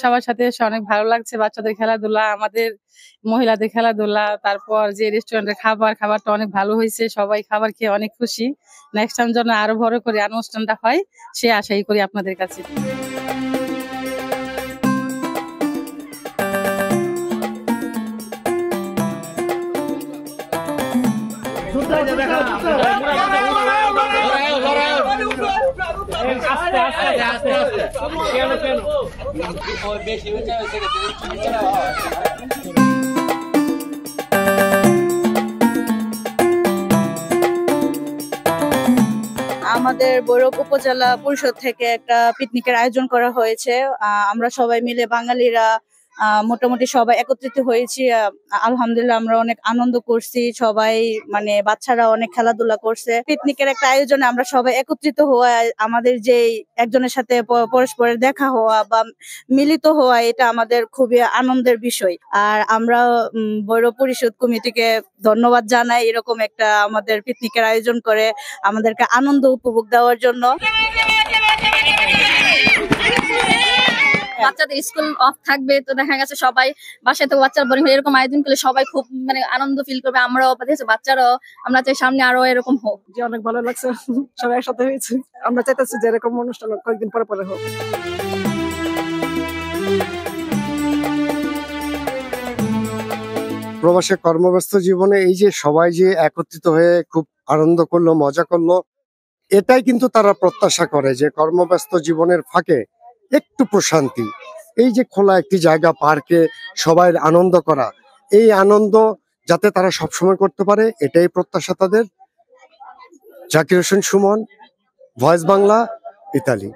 সবার সাথে এসে অনেক ভালো লাগছে। বাচ্চাদের খেলাধুলা, আমাদের মহিলাদের খেলাধুলা, তারপর যে রেস্টুরেন্টের খাবারটা অনেক ভালো হয়েছে। সবাই খাবার খেয়ে অনেক খুশি। নেক্সট টাইম যেন আরো বড় করে অনুষ্ঠানটা হয় সে আশাই করি আপনাদের কাছে। আমাদের ভৈরব উপজেলা পরিষদ থেকে একটা পিকনিকের আয়োজন করা হয়েছে। আমরা সবাই মিলে বাঙালিরা মোটামুটি সবাই একত্রিত হয়েছি। আলহামদুলিল্লাহ আমরা অনেক আনন্দ করছি। সবাই মানে বাচ্চারা অনেক খেলাধুলা করছে। পিকনিকের একটা আয়োজনে আমরা সবাই একত্রিত হওয়া, আমাদের যে একজনের সাথে পরস্পরের দেখা হওয়া বা মিলিত হওয়া, এটা আমাদের খুবই আনন্দের বিষয়। আর আমরা ভৈরব পরিষদ কমিটিকে ধন্যবাদ জানাই এরকম একটা আমাদের পিকনিকের আয়োজন করে আমাদেরকে আনন্দ উপভোগ দেওয়ার জন্য। বাচ্চাদের স্কুল অফ থাকবে, তো দেখা গেছে সবাই বাসায় তো বাচ্চারা বোরিং হয়ে এরকম আয়োজন করলে সবাই খুব মানে আনন্দ ফিল করবে। আমরাও বাচ্চারাও, আমরা চাই সামনে আরো এরকম হোক। যে অনেক ভালো লাগছে, সবাই একসাথে হয়েছে। আমরা চাইতেছি যে এরকম অনুষ্ঠান কয়েকদিন পরে পরে হোক। প্রবাসে কর্মব্যস্ত জীবনে এই যে সবাই যে একত্রিত হয়ে খুব আনন্দ করলো, মজা করলো, এটাই কিন্তু তারা প্রত্যাশা করে যে কর্মব্যস্ত জীবনের ফাঁকে একটু প্রশান্তি, এই যে খোলা একটি জায়গা, পার্কে সবাই আনন্দ করা, এই আনন্দ যাতে তারা সবসময় করতে পারে, এটাই প্রত্যাশা তাদের। Zakir Hossain Suman, voice Bangla, Italy.